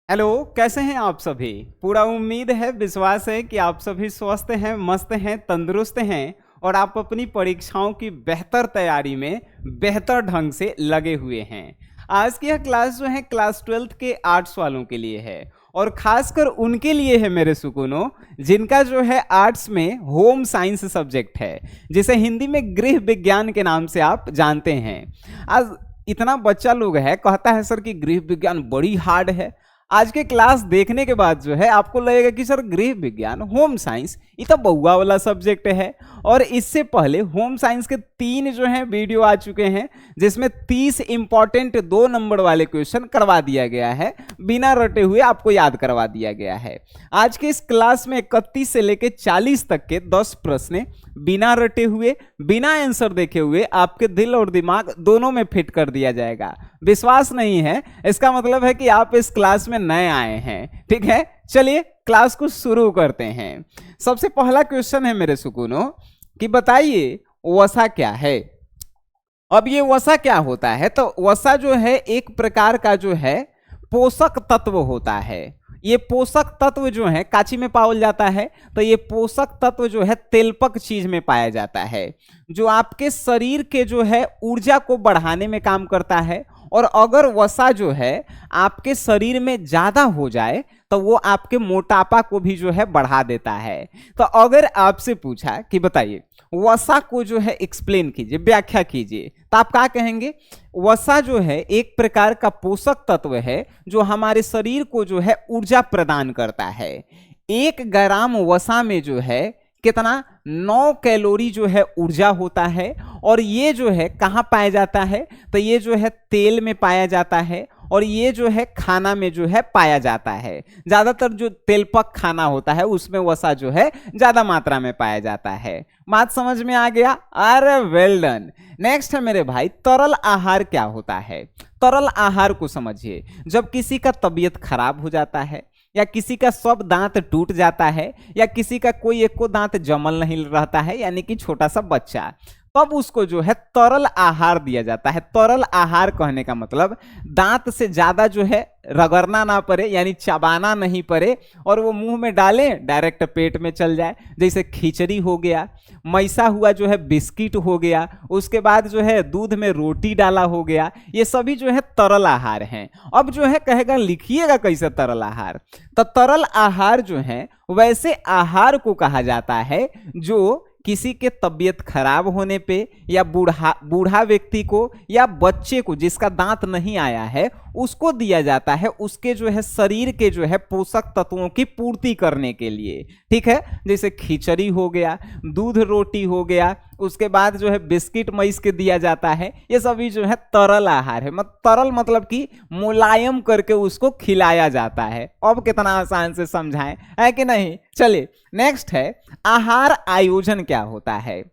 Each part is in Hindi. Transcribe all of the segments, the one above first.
हेलो, कैसे हैं आप सभी। पूरा उम्मीद है, विश्वास है कि आप सभी स्वस्थ हैं, मस्त हैं, तंदुरुस्त हैं और आप अपनी परीक्षाओं की बेहतर तैयारी में बेहतर ढंग से लगे हुए हैं। आज की यह क्लास जो है क्लास 12th के आर्ट्स वालों के लिए है और खासकर उनके लिए है मेरे सुकूनों, जिनका जो है आर्ट्स में होम साइंस सब्जेक्ट है, जिसे हिंदी में गृह विज्ञान के नाम से आप जानते हैं। आज इतना बच्चा लोग है कहता है सर कि गृह विज्ञान बड़ी हार्ड है। आज के क्लास देखने के बाद जो है आपको लगेगा कि सर गृह विज्ञान होम साइंस ये तो बउआ वाला सब्जेक्ट है। और इससे पहले होम साइंस के 3 जो है वीडियो आ चुके हैं, जिसमें 30 इंपॉर्टेंट 2 नंबर वाले क्वेश्चन करवा दिया गया है, बिना रटे हुए आपको याद करवा दिया गया है। आज के इस क्लास में 31 से लेकर 40 तक के 10 प्रश्न बिना रटे हुए, बिना आंसर देखे हुए आपके दिल और दिमाग दोनों में फिट कर दिया जाएगा। विश्वास नहीं है, इसका मतलब है कि आप इस क्लास में नए आए हैं। ठीक है, चलिए क्लास को शुरू करते हैं। सबसे पहला क्वेश्चन है मेरे सुकूनों कि बताइए वसा क्या है। अब ये वसा क्या होता है, तो वसा जो है एक प्रकार का जो है पोषक तत्व होता है। ये पोषक तत्व जो है काची में पावल जाता है, तो ये पोषक तत्व जो है तेलपक चीज में पाया जाता है, जो आपके शरीर के जो है ऊर्जा को बढ़ाने में काम करता है। और अगर वसा जो है आपके शरीर में ज्यादा हो जाए तो वो आपके मोटापा को भी जो है बढ़ा देता है। तो अगर आपसे पूछा कि बताइए वसा को जो है एक्सप्लेन कीजिए, व्याख्या कीजिए, तो आप क्या कहेंगे। वसा जो है एक प्रकार का पोषक तत्व है जो हमारे शरीर को जो है ऊर्जा प्रदान करता है। 1 ग्राम वसा में जो है कितना 9 कैलोरी जो है ऊर्जा होता है। और ये जो है कहाँ पाया जाता है, तो ये जो है तेल में पाया जाता है और ये जो है खाना में जो है पाया जाता है। ज्यादातर जो तेलपक खाना होता है उसमें वसा जो है ज्यादा मात्रा में पाया जाता है। बात समझ में आ गया? अरे वेल डन। नेक्स्ट है मेरे भाई, तरल आहार क्या होता है। तरल आहार को समझिए। जब किसी का तबीयत खराब हो जाता है, या किसी का सब दांत टूट जाता है, या किसी का कोई एक को दांत जमल नहीं रहता है, यानी कि छोटा सा बच्चा, तब उसको जो है तरल आहार दिया जाता है। तरल आहार कहने का मतलब दांत से ज्यादा जो है रगड़ना ना पड़े, यानी चबाना नहीं पड़े, और वो मुंह में डाले डायरेक्ट पेट में चल जाए। जैसे खिचड़ी हो गया, मैसा हुआ जो है बिस्किट हो गया, उसके बाद जो है दूध में रोटी डाला हो गया, ये सभी जो है तरल आहार हैं। अब जो है कहेगा लिखिएगा कैसे तरल आहार। तो तरल आहार जो है वैसे आहार को कहा जाता है जो किसी के तबीयत खराब होने पे, या बूढ़ा व्यक्ति को, या बच्चे को जिसका दांत नहीं आया है उसको दिया जाता है, उसके जो है शरीर के जो है पोषक तत्वों की पूर्ति करने के लिए। ठीक है, जैसे खिचड़ी हो गया, दूध रोटी हो गया, उसके बाद जो है बिस्किट मैस के दिया जाता है। ये सभी जो है तरल आहार है। तरल मतलब कि मुलायम करके उसको खिलाया जाता है। अब कितना आसान से समझाएं, है कि नहीं। चलिए नेक्स्ट है, आहार आयोजन क्या होता है।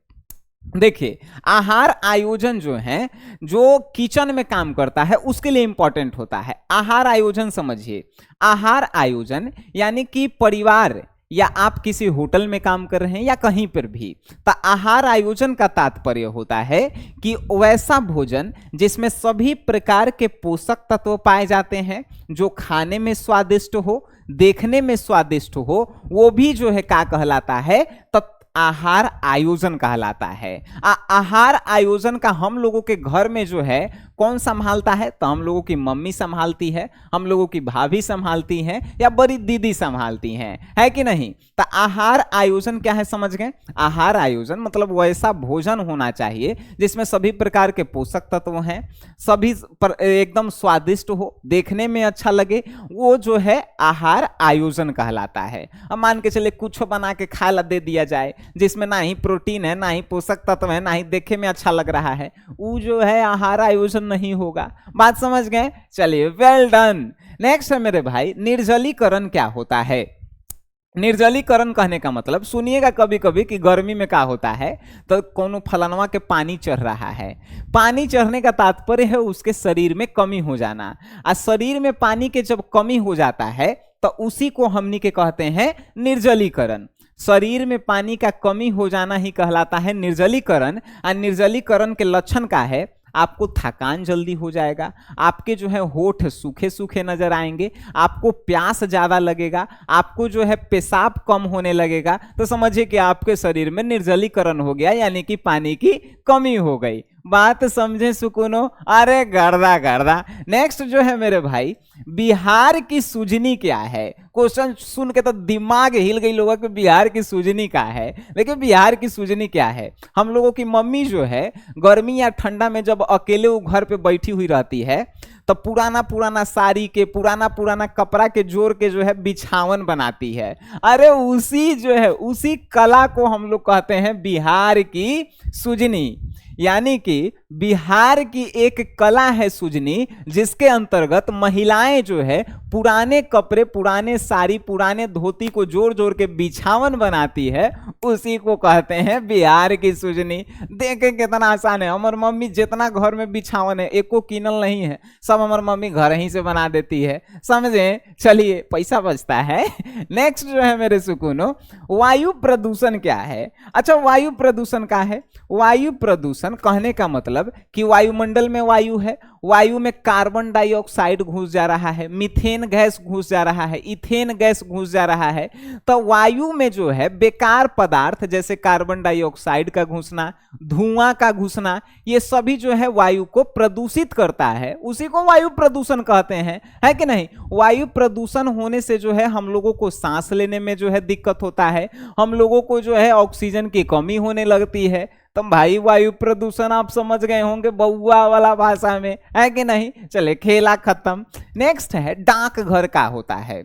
देखिए, आहार आयोजन जो है जो किचन में काम करता है उसके लिए इंपॉर्टेंट होता है। आहार आयोजन समझिए। आहार आयोजन यानी कि परिवार या आप किसी होटल में काम कर रहे हैं या कहीं पर भी, तो आहार आयोजन का तात्पर्य होता है कि वैसा भोजन जिसमें सभी प्रकार के पोषक तत्व पाए जाते हैं, जो खाने में स्वादिष्ट हो, देखने में स्वादिष्ट हो, वो भी जो है क्या कहलाता है, तो आहार आयोजन कहलाता है। आहार आयोजन का हम लोगों के घर में जो है कौन संभालता है, तो हम लोगों की मम्मी संभालती है, हम लोगों की भाभी संभालती हैं, या बड़ी दीदी संभालती हैं, है कि नहीं। तो आहार आयोजन क्या है समझ गए। आहार आयोजन मतलब वैसा भोजन होना चाहिए जिसमें सभी प्रकार के पोषक तत्व हैं, सभी एकदम स्वादिष्ट हो, देखने में अच्छा लगे, वो जो है आहार आयोजन कहलाता है। अब मान के चले कुछ बना के खाए ला दे दिया जाए जिसमें ना ही प्रोटीन है, ना ही पोषक तत्व है, ना ही देखे में अच्छा लग रहा है, वो जो है आहार आयोजन नहीं होगा। बात समझ गए। चलिए वेल डन। नेक्स्ट है मेरे भाई, निर्जलीकरण क्या होता है। निर्जलीकरण कहने का मतलब सुनिएगा कभी कभी कि गर्मी में क्या होता है, तो कोनो फलनवा के पानी चढ़ रहा है। पानी चढ़ने का तात्पर्य है उसके शरीर में कमी हो जाना। और शरीर में पानी के जब कमी हो जाता है तो उसी को हमनी के कहते हैं निर्जलीकरण। शरीर में पानी का कमी हो जाना ही कहलाता है निर्जलीकरण। और निर्जलीकरण के लक्षण का है, आपको थकान जल्दी हो जाएगा, आपके जो है होठ सूखे सूखे नजर आएंगे, आपको प्यास ज्यादा लगेगा, आपको जो है पेशाब कम होने लगेगा। तो समझिए कि आपके शरीर में निर्जलीकरण हो गया, यानी कि पानी की कमी हो गई। बात समझे सुकूनो? अरे गर्दा गर्दा। नेक्स्ट जो है मेरे भाई, बिहार की सुजनी क्या है? क्वेश्चन सुन के तो दिमाग हिल गई लोगों के, बिहार की सुजनी क्या है। देखिए बिहार की सुजनी क्या है, हम लोगों की मम्मी जो है गर्मी या ठंडा में जब अकेले वो घर पे बैठी हुई रहती है तो पुराना पुराना साड़ी के, पुराना पुराना कपड़ा के जोड़ के जो है बिछावन बनाती है। अरे उसी जो है उसी कला को हम लोग कहते हैं बिहार की सुजनी। यानी कि बिहार की एक कला है सुजनी, जिसके अंतर्गत महिलाएं जो है पुराने कपड़े, पुराने साड़ी, पुराने धोती को जोड़ जोड़ के बिछावन बनाती है, उसी को कहते हैं बिहार की सुजनी। देखें कितना आसान है। हमार मम्मी जितना घर में बिछावन है एको किनल नहीं है, सब हमार मम्मी घर ही से बना देती है। समझे? चलिए पैसा बचता है। नेक्स्ट जो है मेरे सुकूनो, वायु प्रदूषण क्या है? अच्छा वायु प्रदूषण क्या है? वायु प्रदूषण कहने का मतलब कि वायुमंडल में वायु है, वायु में कार्बन डाइऑक्साइड घुस जा रहा है, मीथेन गैस घुस जा रहा है, इथेन गैस घुस जा रहा है। तो वायु में जो है बेकार पदार्थ जैसे कार्बन डाइऑक्साइड का घुसना, धुआं का घुसना, ये सभी जो है वायु को प्रदूषित करता है, उसी को वायु प्रदूषण कहते हैं, है कि नहीं? वायु प्रदूषण होने से जो है हम लोगों को सांस लेने में जो है दिक्कत होता है, हम लोगों को जो है ऑक्सीजन की कमी होने लगती है। तो भाई वायु प्रदूषण आप समझ गए होंगे बउआ वाला भाषा में, है कि नहीं? चले खेला खत्म। नेक्स्ट है डाकघर का होता है।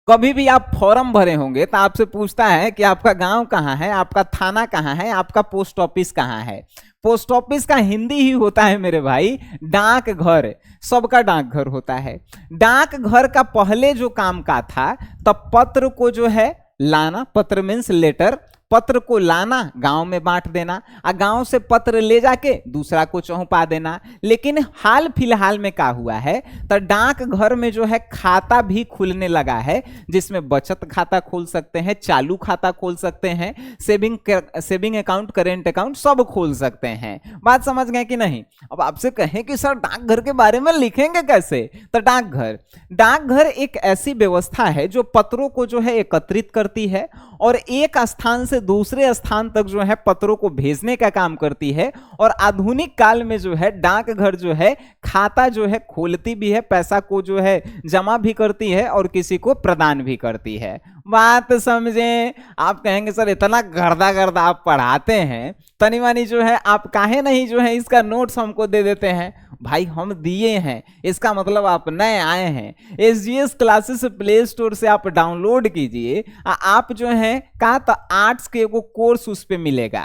कभी भी आप फॉर्म भरे होंगे तो आपसे पूछता है कि आपका गांव कहाँ है, आपका थाना कहाँ है, आपका पोस्ट ऑफिस कहाँ है। पोस्ट ऑफिस का हिंदी ही होता है मेरे भाई डाकघर। सबका डाकघर होता है। डाकघर का पहले जो काम का था तब पत्र को जो है लाना, पत्र मीन्स लेटर, पत्र को लाना, गांव में बांट देना, और गांव से पत्र ले जाके दूसरा को चौंपा देना। लेकिन हाल फिलहाल में क्या हुआ है, तो डाकघर में जो है खाता भी खुलने लगा है, जिसमें बचत खाता खोल सकते हैं, चालू खाता खोल सकते हैं, सेविंग अकाउंट, करेंट अकाउंट सब खोल सकते हैं। बात समझ गए कि नहीं? अब आपसे कहें कि सर डाकघर के बारे में लिखेंगे कैसे, तो डाकघर एक ऐसी व्यवस्था है जो पत्रों को जो है एकत्रित करती है और एक स्थान से दूसरे स्थान तक जो है पत्रों को भेजने का काम करती है। और आधुनिक काल में जो है डाकघर जो है खाता जो है खोलती भी है, पैसा को जो है जमा भी करती है और किसी को प्रदान भी करती है। बात समझे? आप कहेंगे सर इतना गर्दा गर्दा आप पढ़ाते हैं, तनी मानी जो है आप काहे नहीं जो है इसका नोट्स हमको दे देते हैं? भाई हम दिए हैं, इसका मतलब आप नए आए हैं। SGS क्लासेस प्ले स्टोर से आप डाउनलोड कीजिए। आप जो है कहा तो आर्ट्स के एगो कोर्स उस पे मिलेगा,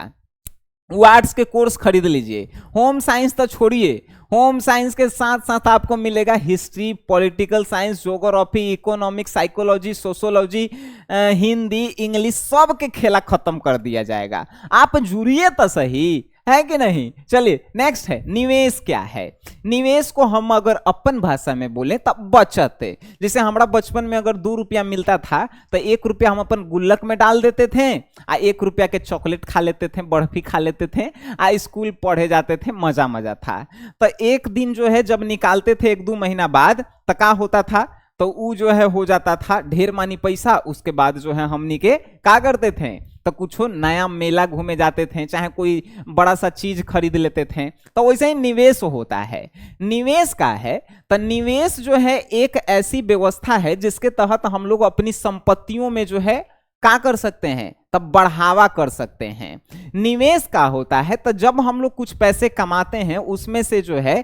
वो आर्ट्स के कोर्स खरीद लीजिए। होम साइंस तो छोड़िए, होम साइंस के साथ साथ आपको मिलेगा history, political science, geography, economics, psychology, sociology, Hindi, English, सब के खेला खत्म कर दिया जाएगा। आप जुड़िए तो सही, है कि नहीं? चलिए नेक्स्ट है निवेश क्या है। निवेश को हम अगर अपन भाषा में बोले तब बचत है। जैसे हमारा बचपन में अगर 2 रुपया मिलता था तो 1 रुपया हम अपन गुल्लक में डाल देते थे, 1 रुपया के चॉकलेट खा लेते थे, बर्फी खा लेते थे, स्कूल पढ़े जाते थे, मजा मजा था। तो एक दिन जो है जब निकालते थे 1-2 महीना बाद तो क्या होता था, तो वो जो है हो जाता था ढेर मानी पैसा। उसके बाद जो है हमनी के क्या करते थे, तो कुछ नया मेला घूमे जाते थे, चाहे कोई बड़ा सा चीज खरीद लेते थे। तो वैसे ही निवेश होता है। निवेश का है तो निवेश जो है एक ऐसी व्यवस्था है जिसके तहत हम लोग अपनी संपत्तियों में जो है क्या कर सकते हैं, तब बढ़ावा कर सकते हैं। निवेश का होता है तो जब हम लोग कुछ पैसे कमाते हैं उसमें से जो है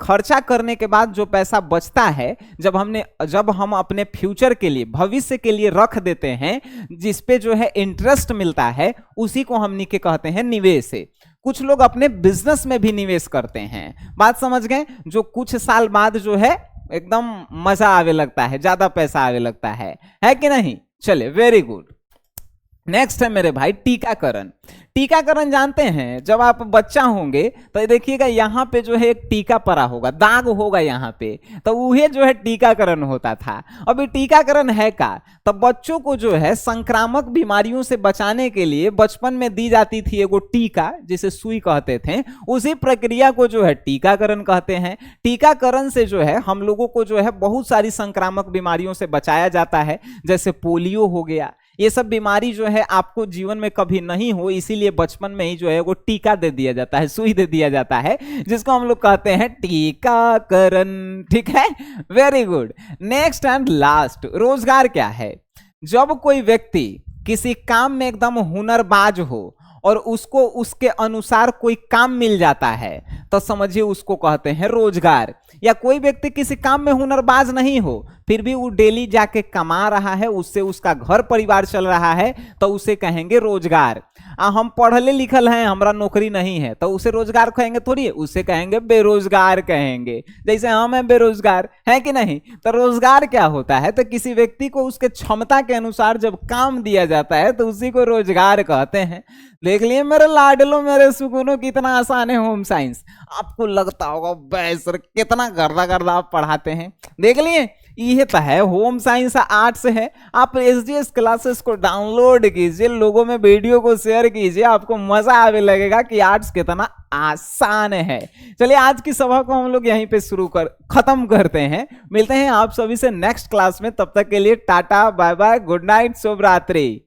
खर्चा करने के बाद जो पैसा बचता है, जब हम अपने फ्यूचर के लिए, भविष्य के लिए रख देते हैं, जिस पे जो है इंटरेस्ट मिलता है, उसी को हमनी के कहते हैं निवेश है। कुछ लोग अपने बिजनेस में भी निवेश करते हैं। बात समझ गए? जो कुछ साल बाद जो है एकदम मजा आवे लगता है, ज्यादा पैसा आवे लगता है कि नहीं? चले वेरी गुड। नेक्स्ट है मेरे भाई टीकाकरण। टीकाकरण जानते हैं, जब आप बच्चा होंगे तो देखिएगा यहाँ पे जो है एक टीका पड़ा होगा, दाग होगा यहाँ पे, तो वह जो है टीकाकरण होता था। अभी टीकाकरण है का, तब बच्चों को जो है संक्रामक बीमारियों से बचाने के लिए बचपन में दी जाती थी एगो टीका, जिसे सुई कहते थे। उसी प्रक्रिया को जो है टीकाकरण कहते हैं। टीकाकरण से जो है हम लोगों को जो है बहुत सारी संक्रामक बीमारियों से बचाया जाता है, जैसे पोलियो हो गया। ये सब बीमारी जो है आपको जीवन में कभी नहीं हो, इसीलिए बचपन में ही जो है वो टीका दे दिया जाता है, सुई दे दिया जाता है, जिसको हम लोग कहते हैं टीकाकरण। ठीक है, very good. Next and last, रोजगार क्या है? जब कोई व्यक्ति किसी काम में एकदम हुनरबाज हो और उसको उसके अनुसार कोई काम मिल जाता है, तो समझिए उसको कहते हैं रोजगार। या कोई व्यक्ति किसी काम में हुनरबाज नहीं हो, फिर भी वो डेली जाके कमा रहा है, उससे उसका घर परिवार चल रहा है, तो उसे कहेंगे रोजगार। हम पढ़ले लिखल हैं, हमरा नौकरी नहीं है, तो उसे रोजगार कहेंगे थोड़ी, उसे कहेंगे बेरोजगार कहेंगे। जैसे हम हैं बेरोजगार, है कि नहीं? तो रोजगार क्या होता है? तो किसी व्यक्ति को उसके क्षमता के अनुसार जब काम दिया जाता है तो उसी को रोजगार कहते हैं। देख लिए मेरे लाडलो, मेरे सुकूनों, कितना आसान है होम साइंस। आपको लगता होगा सर कितना गर्दा गर्दा आप पढ़ाते हैं। देख लिए, ये तो है होम साइंस, आर्ट्स है। आप एसडीएस क्लासेस को डाउनलोड कीजिए, लोगों में वीडियो को शेयर कीजिए, आपको मजा आने लगेगा कि आर्ट्स कितना आसान है। चलिए आज की सभा को हम लोग यहीं पे खत्म करते हैं। मिलते हैं आप सभी से नेक्स्ट क्लास में, तब तक के लिए tata bye bye, good night, शुभ रात्रि।